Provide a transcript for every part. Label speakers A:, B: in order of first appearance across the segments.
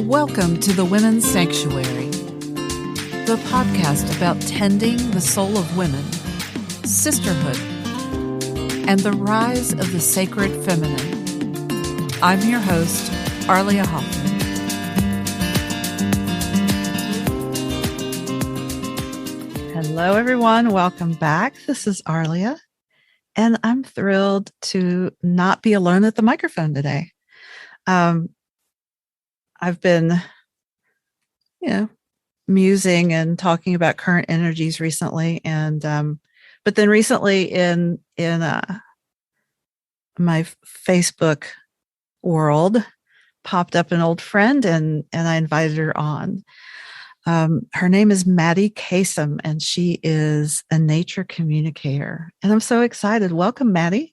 A: Welcome to the Women's Sanctuary, the podcast about tending the soul of women, sisterhood, and the rise of the sacred feminine. I'm your host, Arlia Hoffman. Hello, everyone. Welcome back. This is Arlia, and I'm thrilled to not be alone at the microphone today. I've been, musing and talking about current energies recently, and but then recently in my Facebook world popped up an old friend, and I invited her on. Her name is Madii Kasem, and she is a nature communicator, and I'm so excited. Welcome, Madii.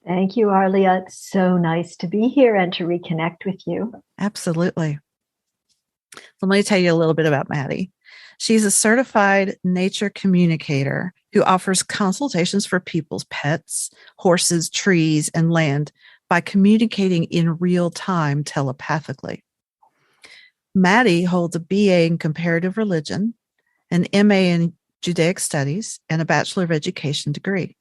B: Thank you, Arlia. It's so nice to be here and to reconnect with you.
A: Absolutely. Let me tell you a little bit about Madii. She's a certified nature communicator who offers consultations for people's pets, horses, trees, and land by communicating in real time telepathically. Madii holds a BA in Comparative Religion, an MA in Judaic Studies, and a Bachelor of Education degree.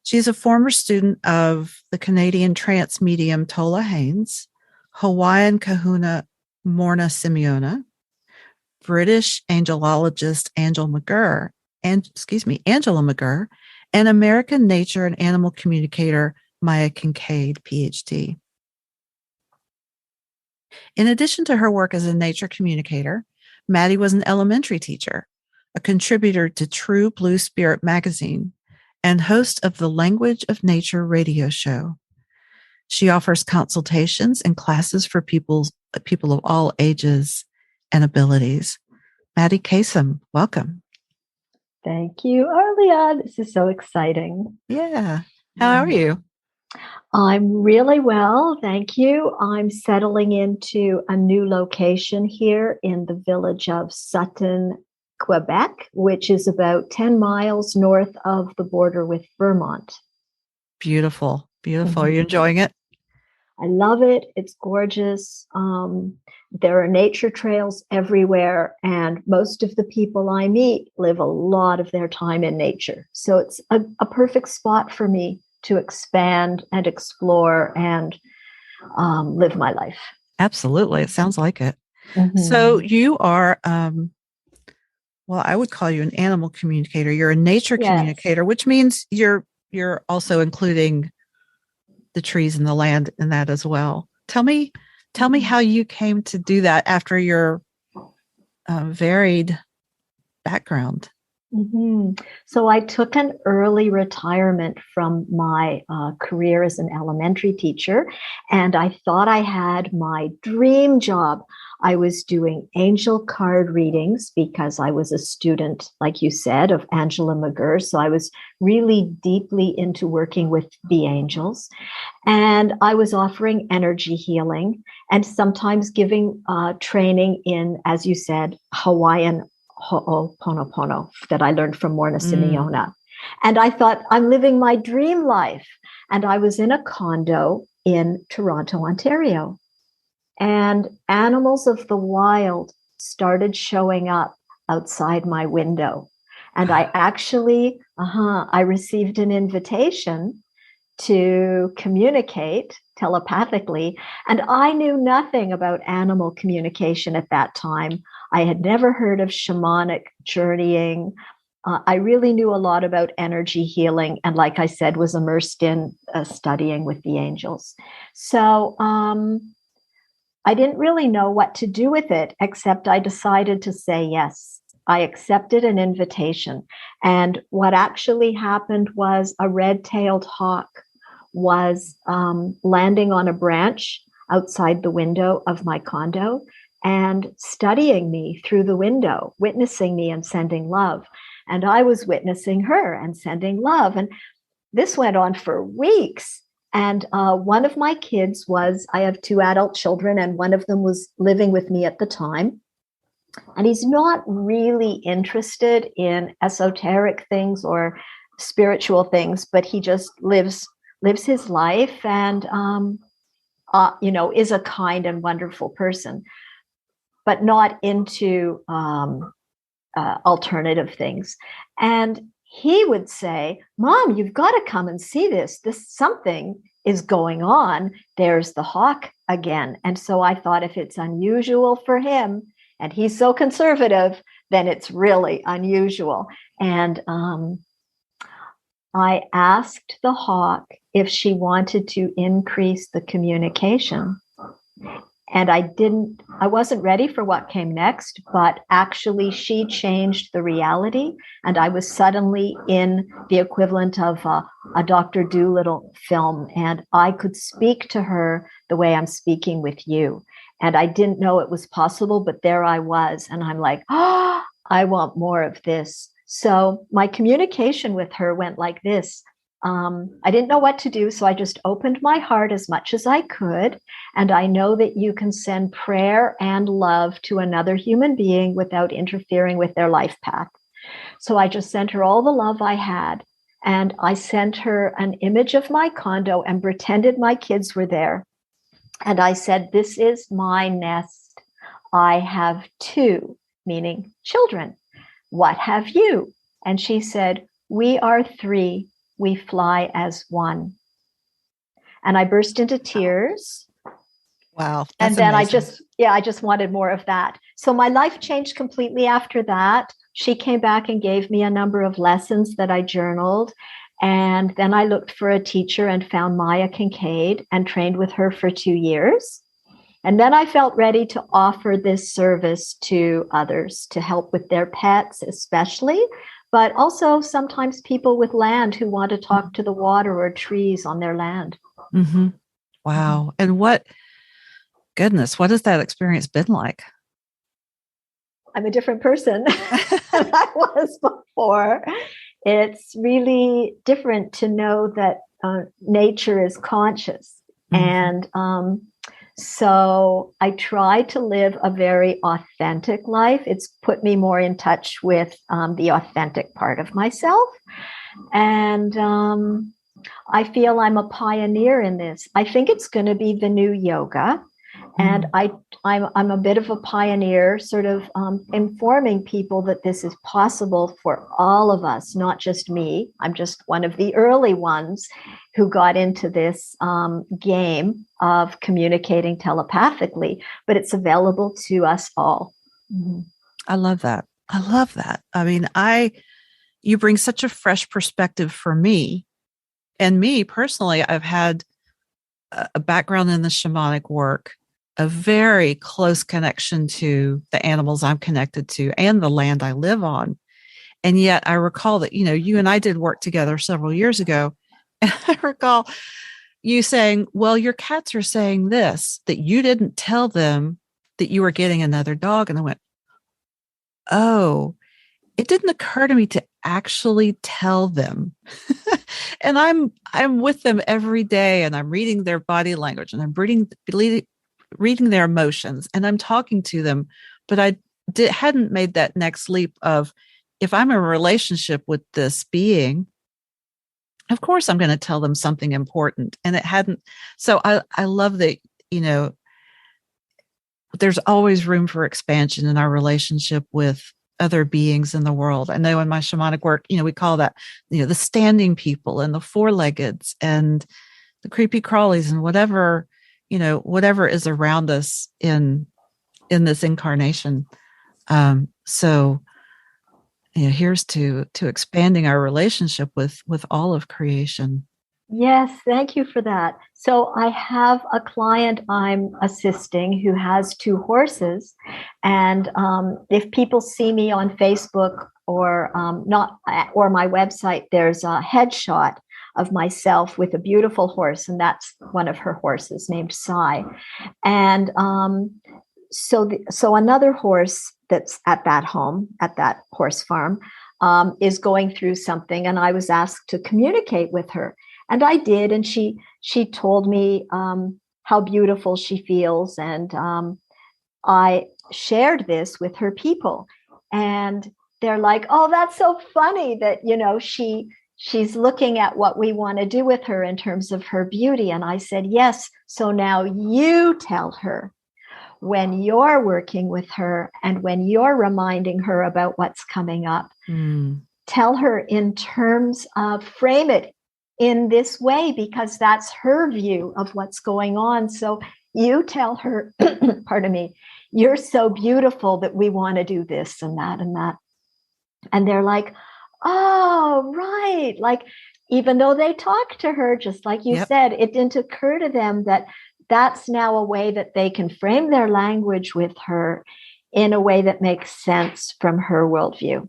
A: She's a former student of the Canadian trance medium Tola Haynes, Hawaiian kahuna Morrnah Simeona, British angelologist Angela McGerr, and American nature and animal communicator Maia Kincaid, Ph.D. In addition to her work as a nature communicator, Madii was an elementary teacher, a contributor to True Blue Spirit magazine, and host of the Language of Nature radio show. She offers consultations and classes for people of all ages and abilities. Madii Kasem, welcome.
B: Thank you, Arlia. This is so exciting.
A: Yeah. How are you?
B: I'm really well, thank you. I'm settling into a new location here in the village of Sutton, Quebec, which is about 10 miles north of the border with Vermont.
A: Beautiful, beautiful. Are you enjoying it?
B: I love it. It's gorgeous. There are nature trails everywhere, and most of the people I meet live a lot of their time in nature. So it's a perfect spot for me to expand and explore and live my life.
A: Absolutely. It sounds like it.
B: Mm-hmm.
A: So you are, I would call you an animal communicator. You're a nature communicator, which means you're also including the trees and the land in that as well. Tell me how you came to do that after your varied background.
B: Mm-hmm. So I took an early retirement from my career as an elementary teacher, and I thought I had my dream job. I was doing angel card readings because I was a student, like you said, of Angela McGerr. So I was really deeply into working with the angels. And I was offering energy healing and sometimes giving training in, as you said, Hawaiian Ho'oponopono that I learned from Morrnah Simeona. And I thought, I'm living my dream life. And I was in a condo in Toronto, Ontario. And animals of the wild started showing up outside my window. And I actually, I received an invitation to communicate telepathically. And I knew nothing about animal communication at that time. I had never heard of shamanic journeying. I really knew a lot about energy healing. And like I said, was immersed in studying with the angels. So I didn't really know what to do with it, except I decided to say yes. I accepted an invitation. And what actually happened was a red-tailed hawk was landing on a branch outside the window of my condo and studying me through the window, witnessing me and sending love. And I was witnessing her and sending love. And this went on for weeks. And one of my kids I have 2 adult children, and one of them was living with me at the time. And he's not really interested in esoteric things or spiritual things, but he just lives his life. And is a kind and wonderful person, but not into alternative things. And he would say, Mom, you've got to come and see this. Something is going on. There's the hawk again. And so I thought, if it's unusual for him and he's so conservative, then it's really unusual. And I asked the hawk if she wanted to increase the communication. And I wasn't ready for what came next, but actually she changed the reality. And I was suddenly in the equivalent of a Dr. Dolittle film. And I could speak to her the way I'm speaking with you. And I didn't know it was possible, but there I was. And I'm like, oh, I want more of this. So my communication with her went like this. I didn't know what to do, so I just opened my heart as much as I could. And I know that you can send prayer and love to another human being without interfering with their life path. So I just sent her all the love I had. And I sent her an image of my condo and pretended my kids were there. And I said, this is my nest. I have 2, meaning children. What have you? And she said, we are 3. We fly as one. And I burst into tears.
A: Wow.
B: And then amazing. I just wanted more of that. So my life changed completely after that. She came back and gave me a number of lessons that I journaled. And then I looked for a teacher and found Maia Kincaid and trained with her for 2 years. And then I felt ready to offer this service to others, to help with their pets, especially, but also sometimes people with land who want to talk to the water or trees on their land.
A: Mm-hmm. Wow. And what has that experience been like?
B: I'm a different person than I was before. It's really different to know that nature is conscious. Mm-hmm. And so I try to live a very authentic life. It's put me more in touch with the authentic part of myself. And I feel I'm a pioneer in this. I think it's going to be the new yoga. And I'm a bit of a pioneer, sort of informing people that this is possible for all of us, not just me. I'm just one of the early ones who got into this game of communicating telepathically, but it's available to us all.
A: Mm-hmm. I love that. I mean, you bring such a fresh perspective for me. And me personally, I've had a background in the shamanic work, a very close connection to the animals I'm connected to and the land I live on. And yet I recall that, you and I did work together several years ago. And I recall you saying, well, your cats are saying this, that you didn't tell them that you were getting another dog. And I went, oh, it didn't occur to me to actually tell them. And I'm with them every day, and I'm reading their body language, and I'm reading their emotions, and I'm talking to them, but I hadn't made that next leap of, if I'm in a relationship with this being, of course I'm going to tell them something important. And it hadn't. So I love that, there's always room for expansion in our relationship with other beings in the world. I know in my shamanic work, we call that, the standing people and the four-leggeds and the creepy crawlies and whatever is around us in this incarnation. So here's to expanding our relationship with all of creation.
B: Yes, thank you for that. So I have a client I'm assisting who has 2 horses. And if people see me on Facebook or my website, there's a headshot of myself with a beautiful horse. And that's one of her horses named Sai. And so another horse that's at that home, at that horse farm, is going through something. And I was asked to communicate with her. And I did, and she told me how beautiful she feels, and I shared this with her people, and they're like, "Oh, that's so funny that she she's looking at what we want to do with her in terms of her beauty. And I said, yes. So now you tell her when you're working with her and when you're reminding her about what's coming up, tell her in terms of, frame it in this way, because that's her view of what's going on. So you tell her, pardon me, you're so beautiful that we want to do this and that and that. And they're like, oh, right. Like, even though they talked to her, just like you said, it didn't occur to them that that's now a way that they can frame their language with her in a way that makes sense from her worldview.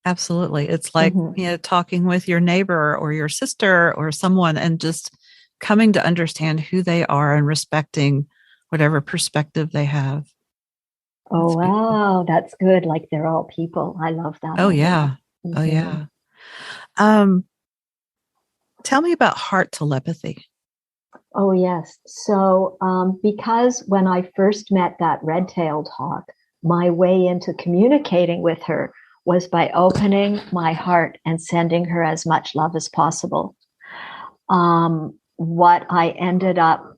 A: Absolutely. It's like, talking with your neighbor or your sister or someone and just coming to understand who they are and respecting whatever perspective they have.
B: Oh, wow. That's good. Like, they're all people. I love that.
A: Oh, yeah. Oh, yeah. Tell me about heart telepathy.
B: Oh, yes. So because when I first met that red-tailed hawk, my way into communicating with her was by opening my heart and sending her as much love as possible. What I ended up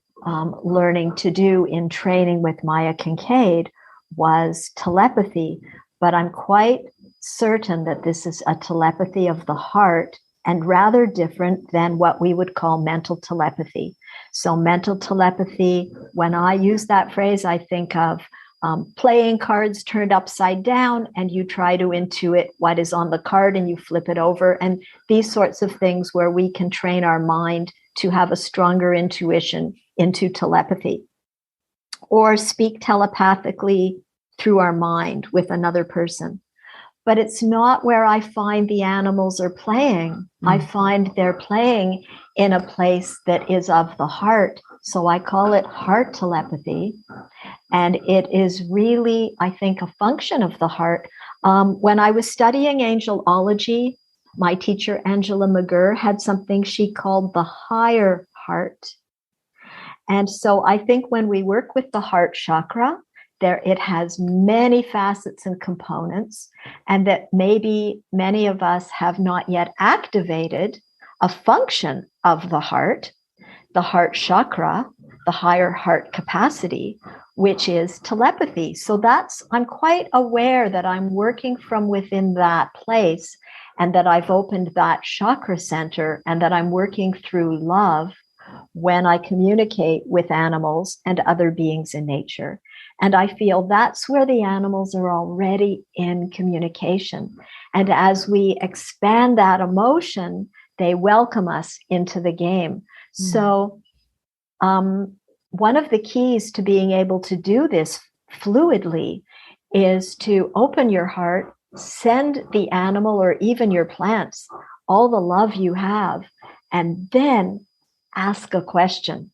B: learning to do in training with Maia Kincaid was telepathy, but I'm quite certain that this is a telepathy of the heart and rather different than what we would call mental telepathy. So mental telepathy, when I use that phrase, I think of playing cards turned upside down and you try to intuit what is on the card and you flip it over, and these sorts of things where we can train our mind to have a stronger intuition into telepathy, or speak telepathically through our mind with another person. But it's not where I find the animals are playing. I find they're playing in a place that is of the heart. So I call it heart telepathy. And it is really, I think, a function of the heart. When I was studying angelology, my teacher, Angela McGerr, had something she called the higher heart. And so I think when we work with the heart chakra, it has many facets and components, and that maybe many of us have not yet activated a function of the heart chakra, the higher heart capacity, which is telepathy. So I'm quite aware that I'm working from within that place, and that I've opened that chakra center, and that I'm working through love when I communicate with animals and other beings in nature. And I feel that's where the animals are already in communication. And as we expand that emotion, they welcome us into the game. So one of the keys to being able to do this fluidly is to open your heart, send the animal or even your plants all the love you have, and then ask a question.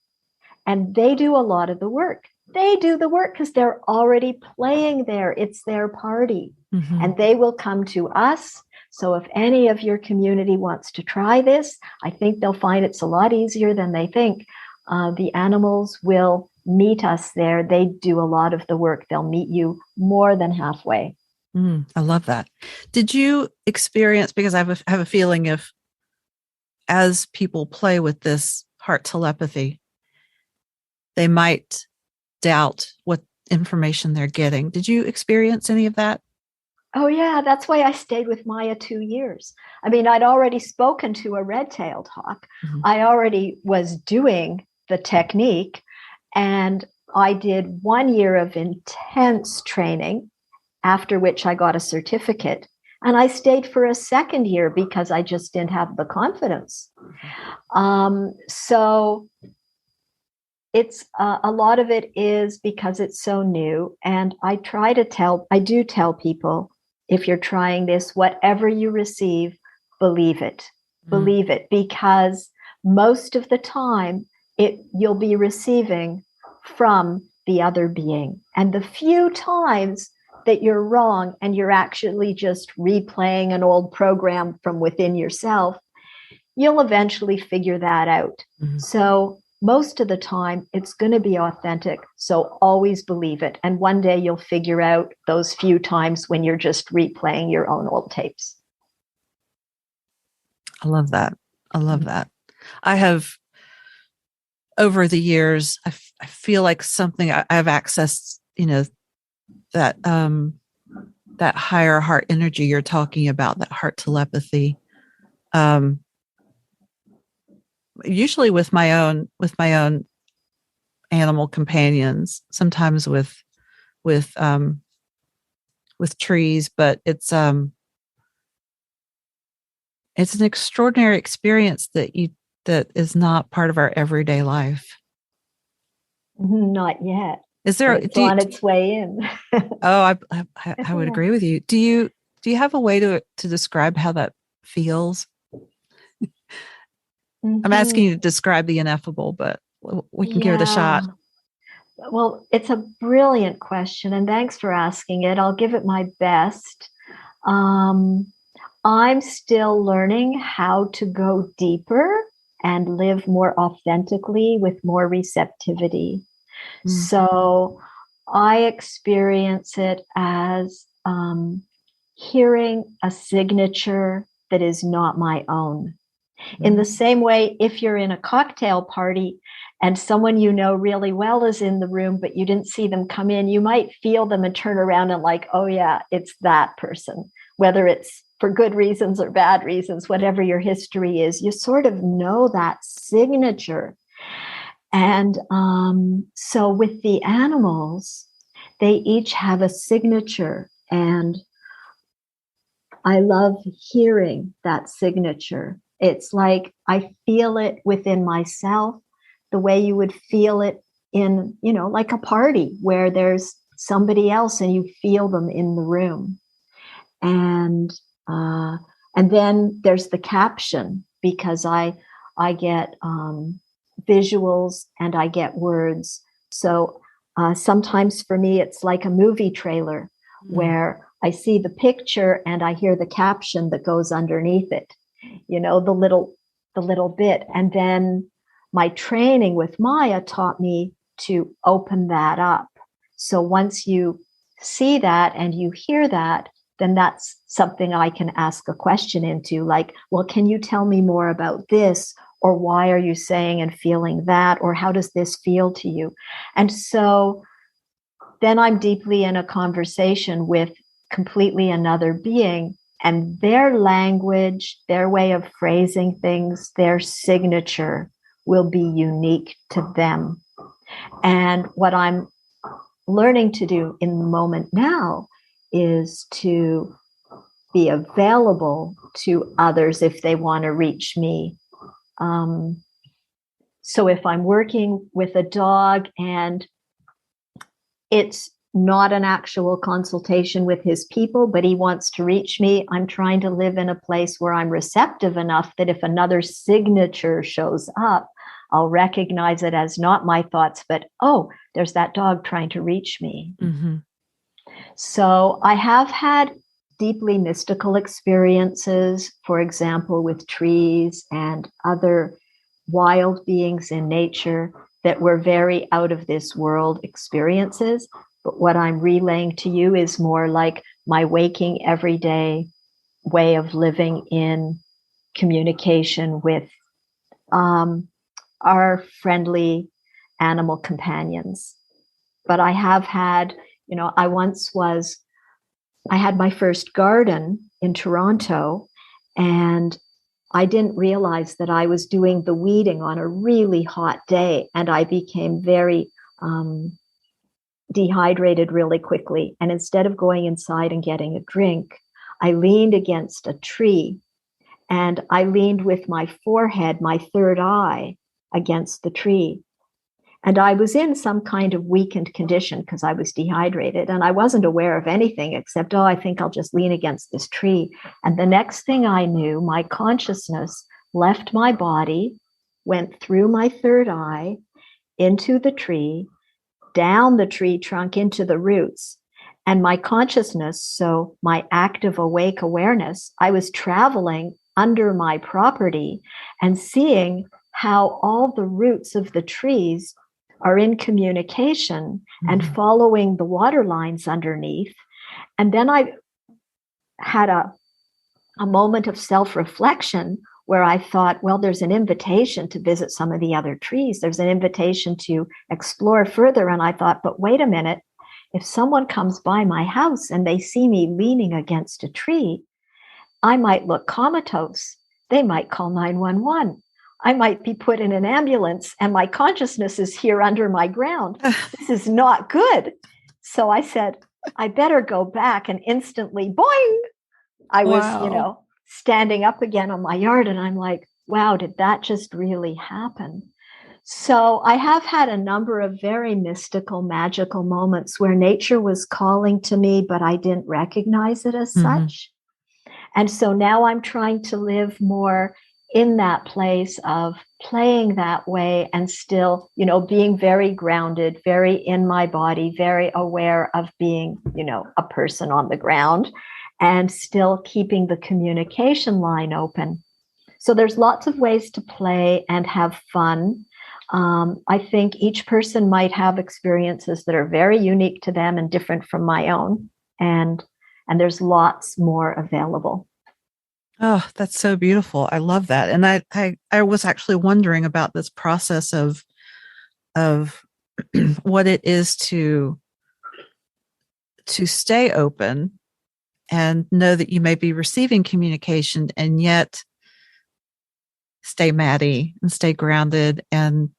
B: And they do a lot of the work. They do the work because they're already playing there. It's their party. And they will come to us. So if any of your community wants to try this, I think they'll find it's a lot easier than they think. The animals will meet us there. They do a lot of the work. They'll meet you more than halfway.
A: I love that. Did you experience, because I have a feeling as people play with this heart telepathy, they might doubt what information they're getting. Did you experience any of that?
B: Oh, yeah. That's why I stayed with Maia 2 years. I mean, I'd already spoken to a red-tailed hawk. I already was doing the technique, and I did 1 year of intense training, after which I got a certificate. And I stayed for a second year because I just didn't have the confidence. So it's a lot of it is because it's so new. And I do tell people, if you're trying this, whatever you receive, believe it. Believe it, because most of the time you'll be receiving from the other being. And the few times that you're wrong and you're actually just replaying an old program from within yourself, you'll eventually figure that out. So most of the time, it's going to be authentic. So always believe it. And one day you'll figure out those few times when you're just replaying your own old tapes.
A: I love that. I love that. I have, over the years, I feel like something I have accessed, that that higher heart energy you're talking about, that heart telepathy. Usually with my own animal companions, sometimes with trees, but it's an extraordinary experience that is not part of our everyday life.
B: Not yet.
A: Is there?
B: It's on its way in.
A: Oh, I would agree with you. Do you have a way to describe how that feels? I'm asking you to describe the ineffable, but we can give it a shot.
B: Well, it's a brilliant question, and thanks for asking it. I'll give it my best. I'm still learning how to go deeper and live more authentically with more receptivity. So I experience it as hearing a signature that is not my own. In the same way, if you're in a cocktail party and someone you know really well is in the room, but you didn't see them come in, you might feel them and turn around and like, oh yeah, it's that person. Whether it's for good reasons or bad reasons, whatever your history is, you sort of know that signature. And so with the animals, they each have a signature, and I love hearing that signature. It's like I feel it within myself, the way you would feel it in, like a party where there's somebody else and you feel them in the room. And then there's the caption, because I get visuals and I get words. So sometimes for me, it's like a movie trailer where I see the picture and I hear the caption that goes underneath it, the little bit. And then my training with Maia taught me to open that up. So once you see that and you hear that, then that's something I can ask a question into, like, well, can you tell me more about this? Or why are you saying and feeling that? Or how does this feel to you? And so then I'm deeply in a conversation with completely another being, and their language, their way of phrasing things, their signature will be unique to them. And what I'm learning to do in the moment now is to be available to others if they want to reach me. So if I'm working with a dog and it's not an actual consultation with his people, but he wants to reach me, I'm trying to live in a place where I'm receptive enough that if another signature shows up, I'll recognize it as not my thoughts, but, oh, there's that dog trying to reach me. Mm-hmm. So I have had deeply mystical experiences, for example, with trees and other wild beings in nature that were very out of this world experiences. But what I'm relaying to you is more like my waking everyday way of living in communication with our friendly animal companions. But I have had, I had my first garden in Toronto, and I didn't realize that I was doing the weeding on a really hot day, and I became very dehydrated really quickly. And instead of going inside and getting a drink, I leaned against a tree, and I leaned with my forehead, my third eye, against the tree. And I was in some kind of weakened condition because I was dehydrated, and I wasn't aware of anything except, oh, I think I'll just lean against this tree. And the next thing I knew, my consciousness left my body, went through my third eye, into the tree, down the tree trunk into the roots. And my consciousness, so my active awake awareness, I was traveling under my property and seeing how all the roots of the trees are in communication and following the water lines underneath. And then I had a moment of self-reflection where I thought, well, there's an invitation to visit some of the other trees. There's an invitation to explore further. And I thought, but wait a minute, if someone comes by my house and they see me leaning against a tree, I might look comatose. They might call 911. I might be put in an ambulance and my consciousness is here under my ground. This is not good. So I said, I better go back, and instantly, boing, I was, standing up again on my yard, and I'm like, wow, did that just really happen? So I have had a number of very mystical, magical moments where nature was calling to me, but I didn't recognize it as such. And so now I'm trying to live more in that place of playing that way and still, being very grounded, very in my body, very aware of being, a person on the ground, and still keeping the communication line open. So there's lots of ways to play and have fun. I think each person might have experiences that are very unique to them and different from my own. And there's lots more available.
A: Oh, that's so beautiful. I love that. And I was actually wondering about this process of what it is to stay open and know that you may be receiving communication and yet stay Madii and stay grounded and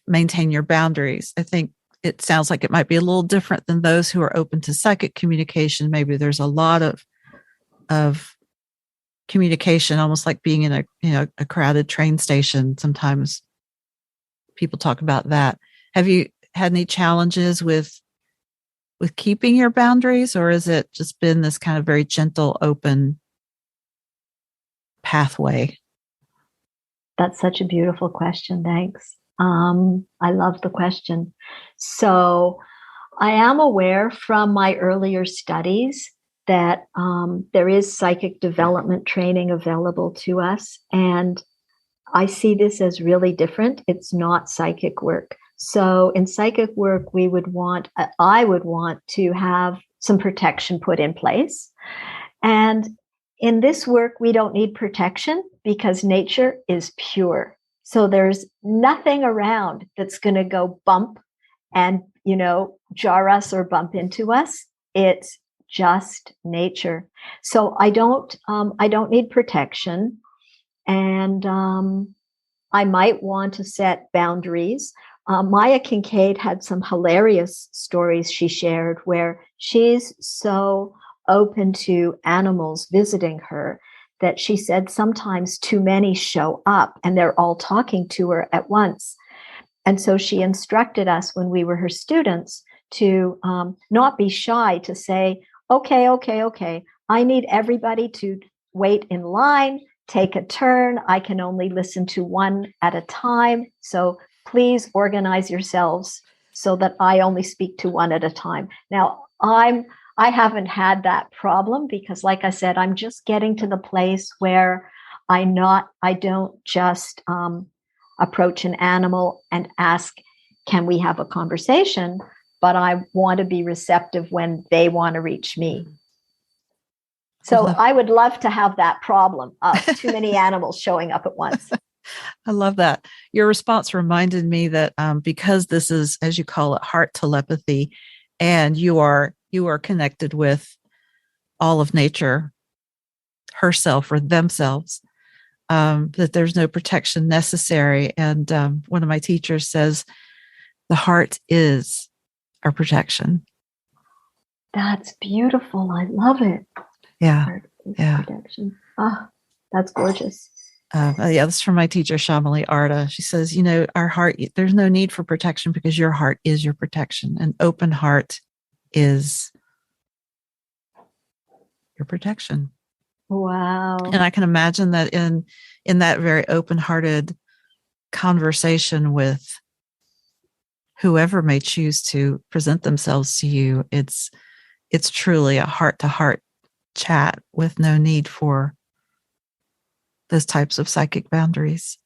A: maintain your boundaries. I think it sounds like it might be a little different than those who are open to psychic communication. Maybe there's a lot of communication, almost like being in a crowded train station. Sometimes people talk about that. Have you had any challenges with keeping your boundaries, or has it just been this kind of very gentle, open pathway?
B: That's such a beautiful question. Thanks. I love the question. So I am aware from my earlier studies that there is psychic development training available to us. And I see this as really different. It's not psychic work. So in psychic work, I would want to have some protection put in place. And in this work, we don't need protection because nature is pure. So there's nothing around that's going to go bump and, jar us or bump into us. It's just nature. So I don't need protection. And I might want to set boundaries. Maia Kincaid had some hilarious stories she shared where she's so open to animals visiting her that she said sometimes too many show up and they're all talking to her at once. And so she instructed us when we were her students to not be shy, to say, okay, I need everybody to wait in line, take a turn. I can only listen to one at a time. So please organize yourselves so that I only speak to one at a time. Now, I haven't had that problem because, like I said, I'm just getting to the place where I don't just approach an animal and ask, can we have a conversation? But I want to be receptive when they want to reach me. So I would love to have that problem of too many animals showing up at once.
A: I love that. Your response reminded me that because this is, as you call it, heart telepathy, and you are connected with all of nature herself or themselves, that there's no protection necessary. And one of my teachers says, the heart is our protection.
B: That's beautiful. I love it.
A: Yeah.
B: Heart is
A: yeah.
B: protection. Ah, that's gorgeous.
A: This is from my teacher, Shamali Arda. She says, our heart, there's no need for protection because your heart is your protection. An open heart is your protection.
B: Wow.
A: And I can imagine that in that very open-hearted conversation with whoever may choose to present themselves to you, it's truly a heart-to-heart chat with no need for those types of psychic boundaries.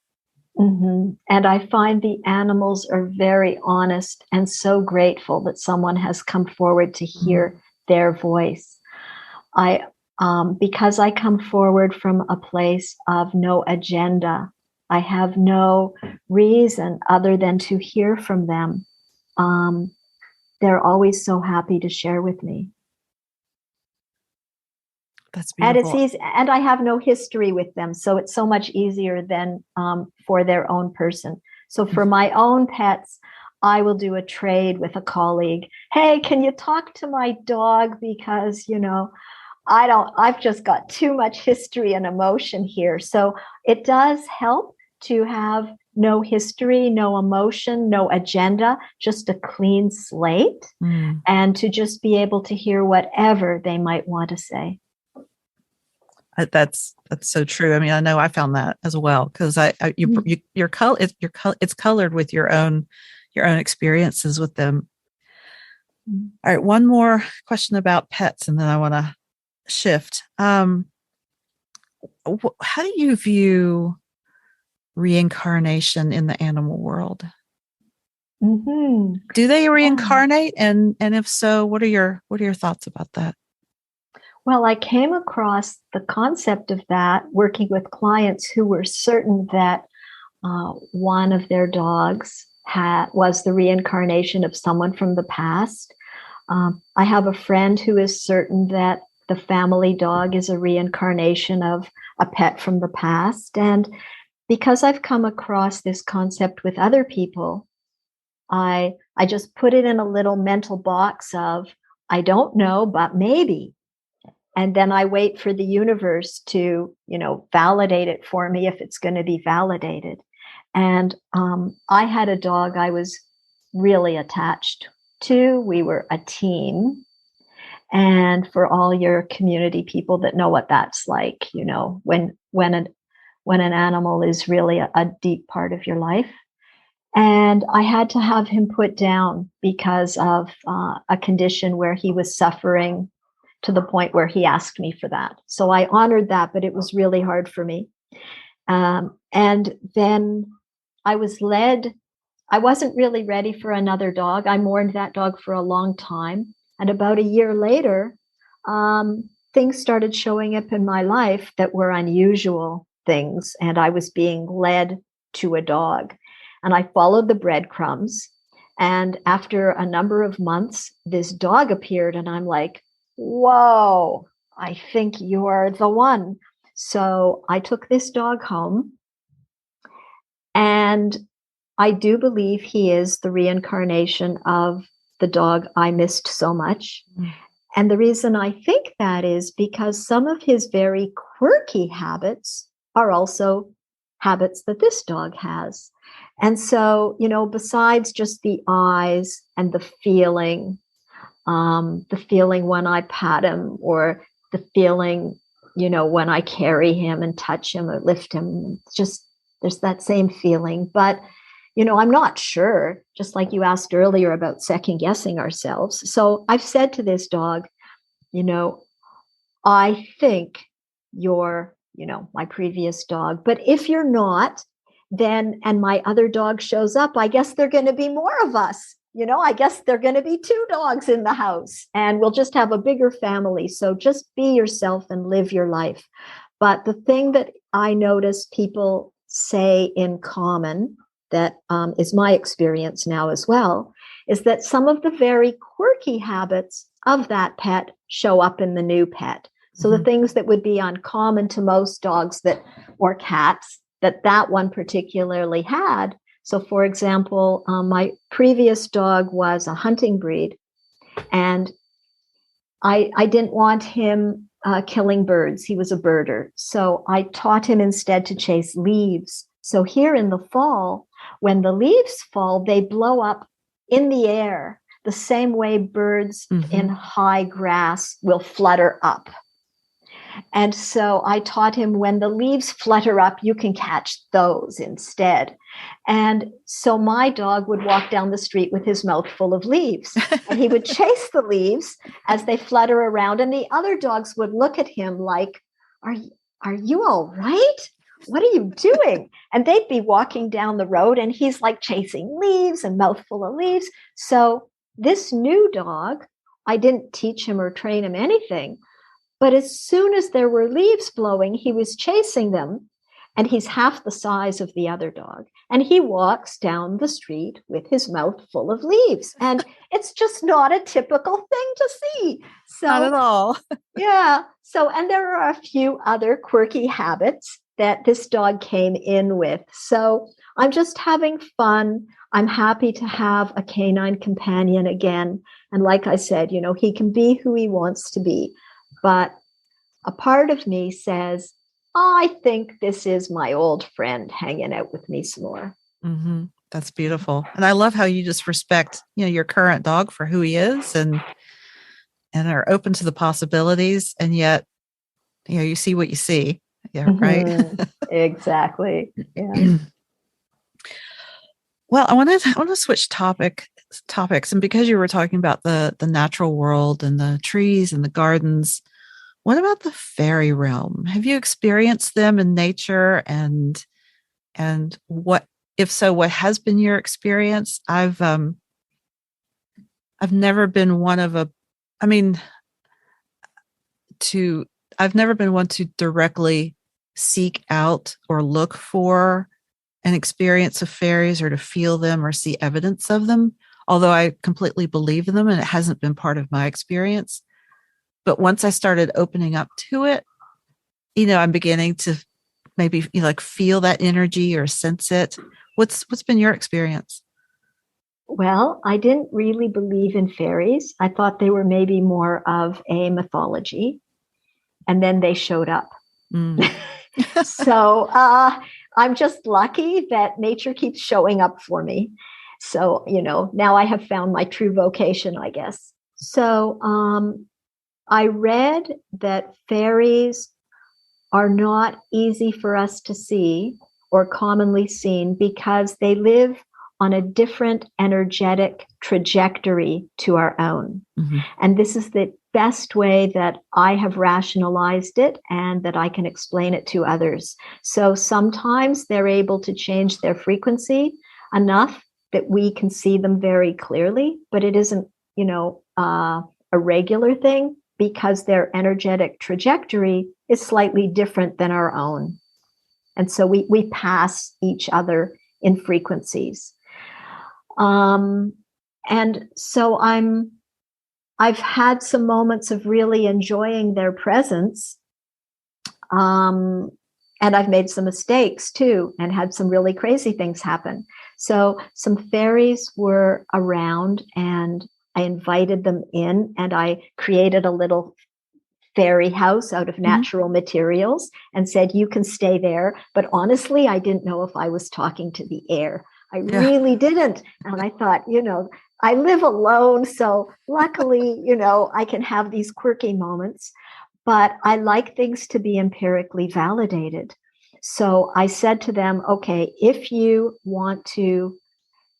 B: Mm-hmm. And I find the animals are very honest and so grateful that someone has come forward to hear their voice. because I come forward from a place of no agenda. I have no reason other than to hear from them. They're always so happy to share with me.
A: That's beautiful.
B: And it's easy, and I have no history with them, so it's so much easier than for their own person. So for my own pets, I will do a trade with a colleague. Hey, can you talk to my dog? Because, I've just got too much history and emotion here. So it does help to have no history, no emotion, no agenda, just a clean slate, and to just be able to hear whatever they might want to say.
A: That's so true. I mean, I know I found that as well, because it's colored with your own experiences with them. All right, one more question about pets, and then I want to shift. How do you view reincarnation in the animal world?
B: Mm-hmm.
A: Do they reincarnate, and if so, what are your thoughts about that?
B: Well, I came across the concept of that working with clients who were certain that one of their dogs was the reincarnation of someone from the past. I have a friend who is certain that the family dog is a reincarnation of a pet from the past. And because I've come across this concept with other people, I just put it in a little mental box of, I don't know, but maybe. And then I wait for the universe to, validate it for me if it's going to be validated. And I had a dog I was really attached to. We were a team. And for all your community people that know what that's like, when an animal is really a deep part of your life. And I had to have him put down because of a condition where he was suffering to the point where he asked me for that. So I honored that, but it was really hard for me. And then I was led. I wasn't really ready for another dog. I mourned that dog for a long time. And about a year later, things started showing up in my life that were unusual things. And I was being led to a dog. And I followed the breadcrumbs. And after a number of months, this dog appeared, and I'm like, whoa, I think you're the one. So I took this dog home, and I do believe he is the reincarnation of the dog I missed so much. And the reason I think that is because some of his very quirky habits are also habits that this dog has. And so, besides just the eyes and the feeling when I pat him, or the feeling, when I carry him and touch him or lift him, just there's that same feeling. But, I'm not sure, just like you asked earlier about second guessing ourselves. So I've said to this dog, I think you're, my previous dog. But if you're not, then, and my other dog shows up, I guess there are going to be more of us. I guess there are going to be 2 dogs in the house, and we'll just have a bigger family. So just be yourself and live your life. But the thing that I notice people say in common, that is my experience now as well, is that some of the very quirky habits of that pet show up in the new pet. So the things that would be uncommon to most dogs or cats that one particularly had. So, for example, my previous dog was a hunting breed, and I didn't want him killing birds. He was a birder. So I taught him instead to chase leaves. So here in the fall, when the leaves fall, they blow up in the air the same way birds in high grass will flutter up. And so I taught him, when the leaves flutter up, you can catch those instead. And so my dog would walk down the street with his mouth full of leaves, and he would chase the leaves as they flutter around. And the other dogs would look at him like, are you all right? What are you doing? And they'd be walking down the road, and he's like chasing leaves and mouthful of leaves. So this new dog, I didn't teach him or train him anything, But as soon as there were leaves blowing, he was chasing them, and he's half the size of the other dog. And he walks down the street with his mouth full of leaves. And it's just not a typical thing to see. So,
A: not at all.
B: yeah. So, and there are a few other quirky habits that this dog came in with. So I'm just having fun. I'm happy to have a canine companion again. And like I said, he can be who he wants to be. But a part of me says, I think this is my old friend hanging out with me some more.
A: Mm-hmm. That's beautiful. And I love how you just respect, your current dog for who he is and are open to the possibilities. And yet, you see what you see. Yeah. Right.
B: Exactly. Yeah.
A: Well, I want to switch topics. And because you were talking about the natural world and the trees and the gardens, what about the fairy realm? Have you experienced them in nature? And what, if so, what has been your experience? I've never been one I've never been one to directly seek out or look for an experience of fairies or to feel them or see evidence of them, although I completely believe in them and it hasn't been part of my experience. But once I started opening up to it, I'm beginning to maybe feel that energy or sense it. What's been your experience?
B: Well, I didn't really believe in fairies. I thought they were maybe more of a mythology. And then they showed up. So I'm just lucky that nature keeps showing up for me. So, now I have found my true vocation, I guess. So I read that fairies are not easy for us to see or commonly seen because they live on a different energetic trajectory to our own. Mm-hmm. And this is the best way that I have rationalized it and that I can explain it to others. So sometimes they're able to change their frequency enough that we can see them very clearly, but it isn't, a regular thing because their energetic trajectory is slightly different than our own. And so we pass each other in frequencies. And so I've had some moments of really enjoying their presence. And I've made some mistakes too, and had some really crazy things happen. So some fairies were around and I invited them in and I created a little fairy house out of natural materials and said, you can stay there. But honestly, I didn't know if I was talking to the air. I really didn't. And I thought, I live alone. So luckily, I can have these quirky moments, but I like things to be empirically validated. So I said to them, okay, if you want to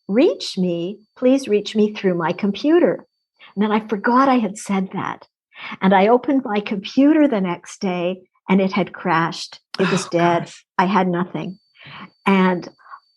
B: reach me, please reach me through my computer. And then I forgot I had said that. And I opened my computer the next day and it had crashed. It was dead. Gosh. I had nothing. And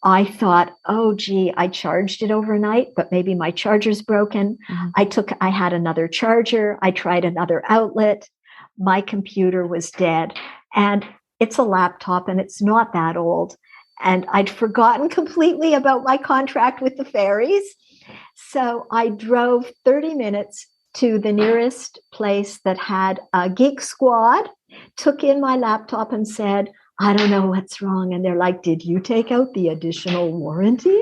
B: I thought, oh, gee, I charged it overnight, but maybe my charger's broken. Mm-hmm. I had another charger. I tried another outlet. My computer was dead. And it's a laptop and it's not that old. And I'd forgotten completely about my contract with the fairies. So I drove 30 minutes to the nearest place that had a geek squad, took in my laptop and said, I don't know what's wrong. And they're like, did you take out the additional warranty?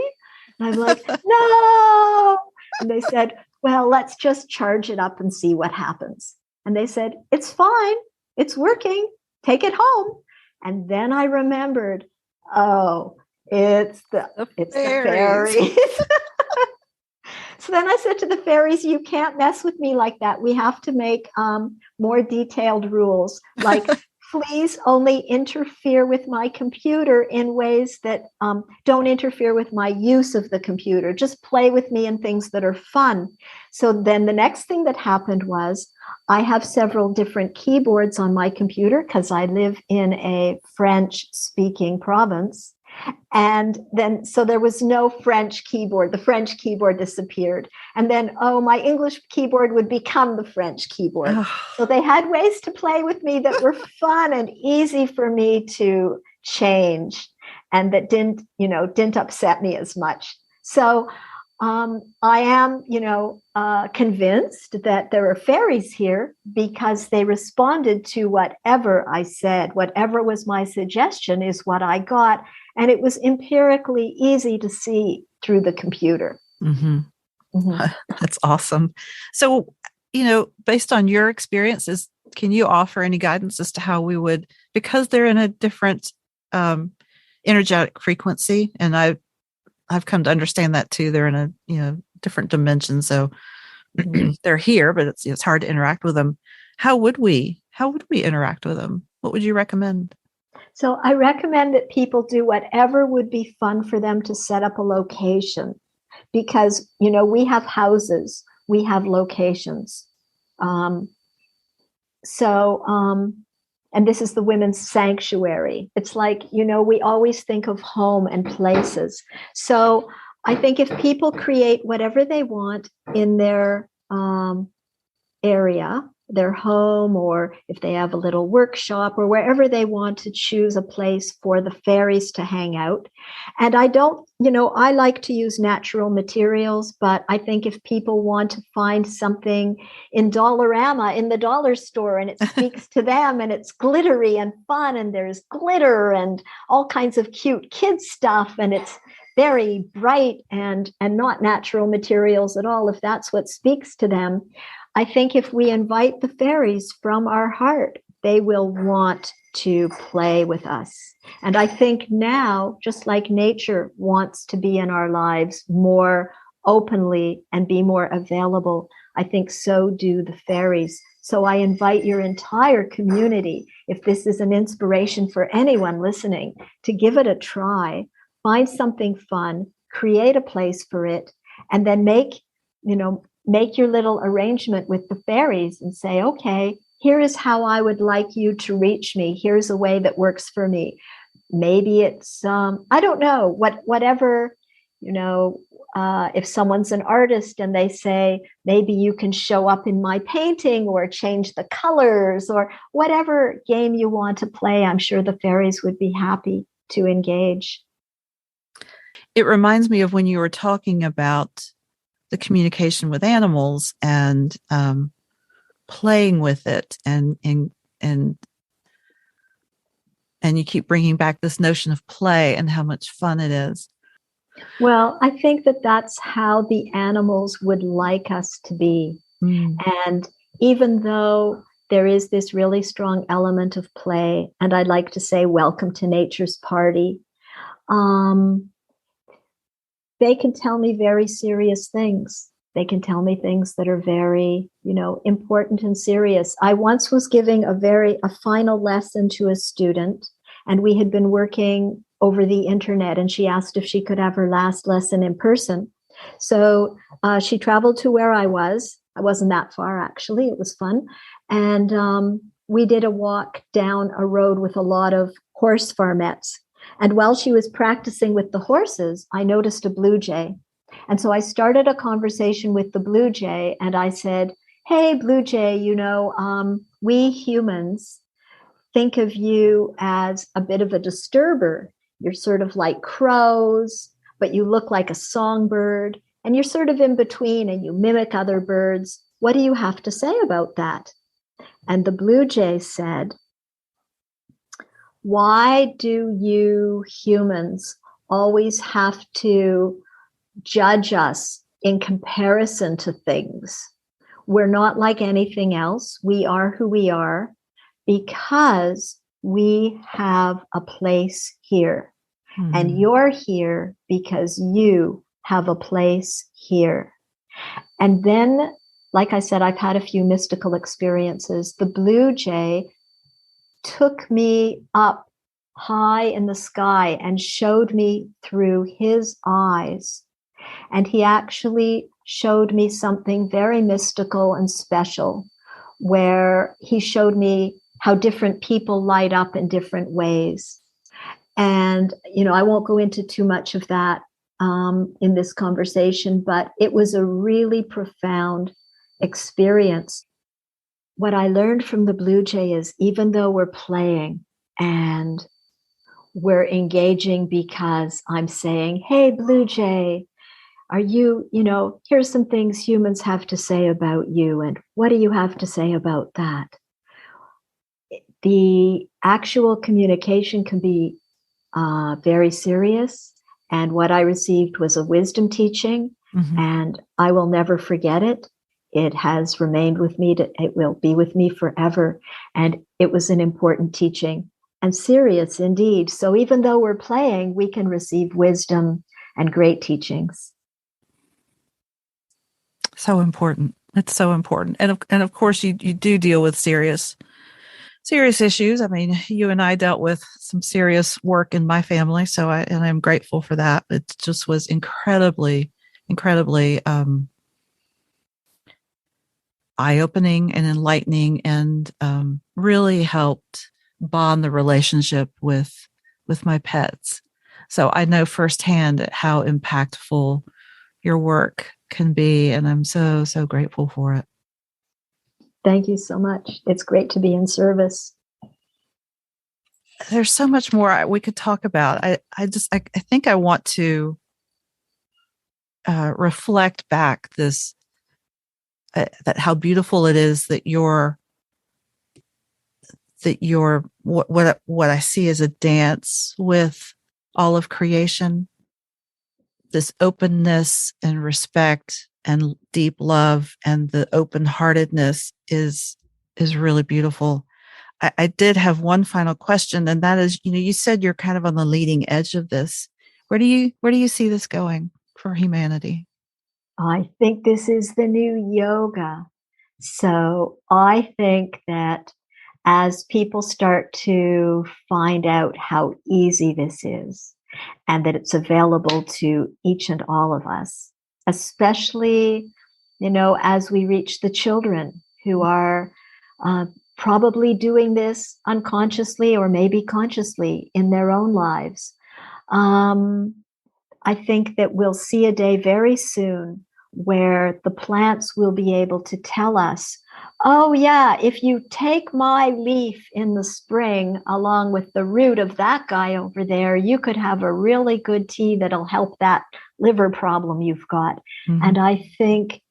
B: And I'm like, no. And they said, well, let's just charge it up and see what happens. And they said, it's fine. It's working. Take it home. And then I remembered, oh, it's the fairies. So then I said to the fairies, you can't mess with me like that. We have to make more detailed rules. Like, please only interfere with my computer in ways that don't interfere with my use of the computer. Just play with me in things that are fun. So then the next thing that happened was I have several different keyboards on my computer because I live in a French-speaking province. And then, so there was no French keyboard. The French keyboard disappeared. And then, my English keyboard would become the French keyboard.
A: Oh.
B: So they had ways to play with me that were fun and easy for me to change, and that didn't upset me as much. So I am, convinced that there are fairies here because they responded to whatever I said. Whatever was my suggestion is what I got. And it was empirically easy to see through the computer.
A: Mm-hmm. Mm-hmm. That's awesome. So, based on your experiences, can you offer any guidance as to how we would, because they're in a different energetic frequency, and I've come to understand that too. They're in a different dimension, so they're here, but it's hard to interact with them. How would we interact with them? What would you recommend?
B: So I recommend that people do whatever would be fun for them to set up a location, because, we have houses, we have locations. And this is the women's sanctuary. It's like, we always think of home and places. So I think if people create whatever they want in their area, their home, or if they have a little workshop or wherever they want to choose a place for the fairies to hang out. And I like to use natural materials, but I think if people want to find something in Dollarama, in the dollar store, and it speaks to them, and it's glittery and fun, and there's glitter and all kinds of cute kids stuff, and it's very bright and not natural materials at all, if that's what speaks to them, I think if we invite the fairies from our heart, they will want to play with us. And I think now, just like nature wants to be in our lives more openly and be more available, I think so do the fairies. So I invite your entire community, if this is an inspiration for anyone listening, to give it a try, find something fun, create a place for it, and then make your little arrangement with the fairies and say, okay, here is how I would like you to reach me. Here's a way that works for me. Maybe it's, I don't know, whatever, if someone's an artist and they say, maybe you can show up in my painting or change the colors, or whatever game you want to play, I'm sure the fairies would be happy to engage.
A: It reminds me of when you were talking about the communication with animals and playing with it, and you keep bringing back this notion of play and how much fun it is.
B: Well, I think that that's how the animals would like us to be. And even though there is this really strong element of play, and I'd like to say welcome to nature's party, they can tell me very serious things. They can tell me things that are very, important and serious. I once was giving a final lesson to a student, and we had been working over the internet, and she asked if she could have her last lesson in person. So she traveled to where I was. I wasn't that far, actually. It was fun. And we did a walk down a road with a lot of horse farmettes. And while she was practicing with the horses, I noticed a blue jay. And so I started a conversation with the blue jay, and I said, hey, blue jay, we humans think of you as a bit of a disturber. You're sort of like crows, but you look like a songbird, and you're sort of in between, and you mimic other birds. What do you have to say about that? And the blue jay said, why do you humans always have to judge us in comparison to things? We're not like anything else. We are who we are because we have a place here. And you're here because you have a place here. And then, like I said, I've had a few mystical experiences. The blue jay took me up high in the sky and showed me through his eyes. And he actually showed me something very mystical and special, where he showed me how different people light up in different ways. And, I won't go into too much of that in this conversation, but it was a really profound experience. What I learned from the blue jay is, even though we're playing and we're engaging because I'm saying, hey, blue jay, are you, here's some things humans have to say about you. And what do you have to say about that? The actual communication can be very serious. And what I received was a wisdom teaching, and I will never forget it. It has remained with me. It will be with me forever. And it was an important teaching and serious indeed. So even though we're playing, we can receive wisdom and great teachings.
A: So important. It's so important. And of course, you do deal with serious issues. I mean, you and I dealt with some serious work in my family, so I'm grateful for that. It just was incredibly eye-opening and enlightening, and really helped bond the relationship with my pets. So I know firsthand how impactful your work can be, and I'm so grateful for it.
B: Thank you so much. It's great to be in service.
A: There's so much more we could talk about. I think I want to reflect back this that how beautiful it is that you're what I see as a dance with all of creation. This openness and respect and deep love and the open-heartedness is really beautiful. I did have one final question, and that is, you said you're kind of on the leading edge of this. Where do you see this going for humanity?
B: I think this is the new yoga. So I think that as people start to find out how easy this is, and that it's available to each and all of us, especially, as we reach the children who are probably doing this unconsciously or maybe consciously in their own lives. I think that we'll see a day very soon where the plants will be able to tell us, oh yeah, if you take my leaf in the spring along with the root of that guy over there, you could have a really good tea that'll help that liver problem you've got. And I think,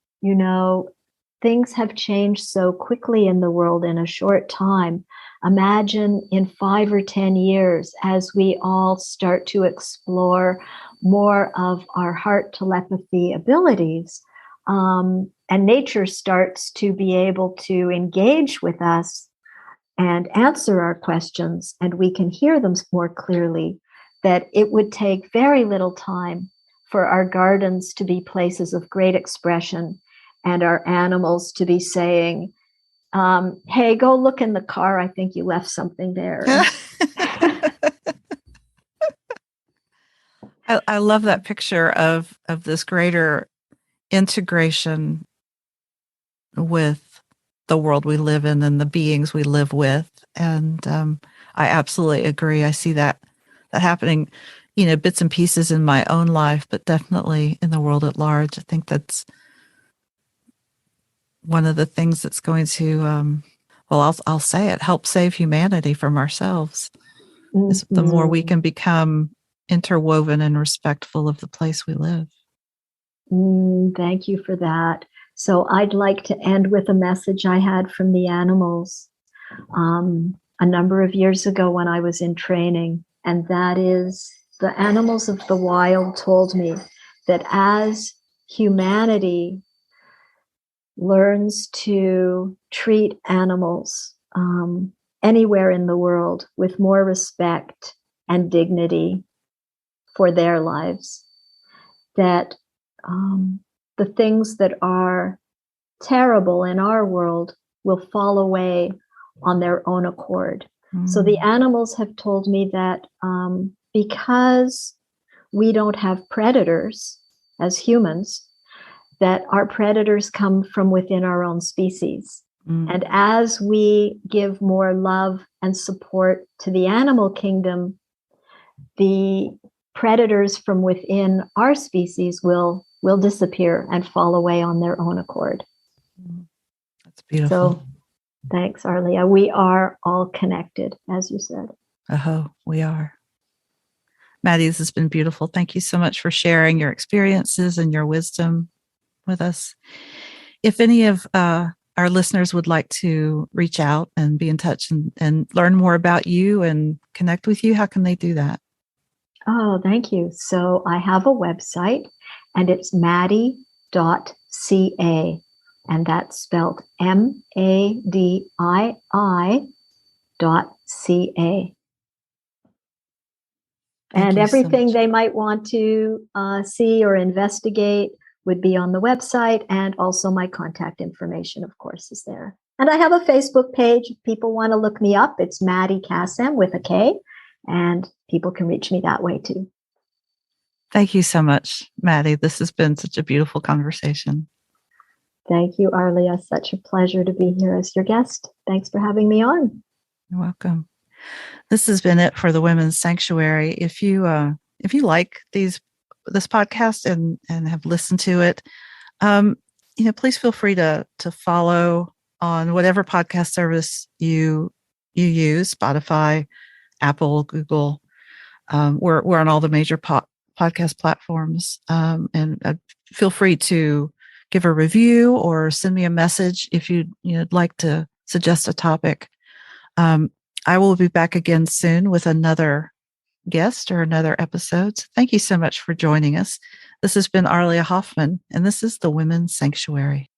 B: things have changed so quickly in the world in a short time. Imagine in 5 or 10 years, as we all start to explore more of our heart telepathy abilities, and nature starts to be able to engage with us and answer our questions, and we can hear them more clearly, that it would take very little time for our gardens to be places of great expression and our animals to be saying, hey, go look in the car. I think you left something there.
A: I love that picture of this greater integration with the world we live in and the beings we live with. And I absolutely agree. I see that happening, bits and pieces in my own life, but definitely in the world at large. I think that's one of the things that's going to, I'll say it, help save humanity from ourselves. Is the more we can become interwoven and respectful of the place we live.
B: Thank you for that. So I'd like to end with a message I had from the animals a number of years ago when I was in training. And that is, the animals of the wild told me that as humanity learns to treat animals anywhere in the world with more respect and dignity for their lives, that the things that are terrible in our world will fall away on their own accord. So the animals have told me that because we don't have predators as humans, that our predators come from within our own species. And as we give more love and support to the animal kingdom, the predators from within our species will disappear and fall away on their own accord.
A: That's beautiful.
B: So thanks, Arlia. We are all connected, as you said.
A: Oh, we are. Madii, this has been beautiful. Thank you so much for sharing your experiences and your wisdom with us. If any of our listeners would like to reach out and be in touch and learn more about you and connect with you, how can they do that?
B: Oh, thank you. So I have a website, and it's Madii.ca, and that's spelled MADII.ca. And everything they might want to see or investigate would be on the website, and also my contact information, of course, is there. And I have a Facebook page. If people want to look me up, it's Madii Kasem with a K, and people can reach me that way too.
A: Thank you so much, Madii. This has been such a beautiful conversation.
B: Thank you, Arlia. Such a pleasure to be here as your guest. Thanks for having me on.
A: You're welcome. This has been it for the Women's Sanctuary. If you like this podcast and have listened to it, please feel free to follow on whatever podcast service you use, Spotify, Apple, Google. We're on all the major podcast platforms, and feel free to give a review or send me a message if you'd like to suggest a topic. I will be back again soon with another guest or another episode. So thank you so much for joining us. This has been Arlia Hoffman, and this is the Women's Sanctuary.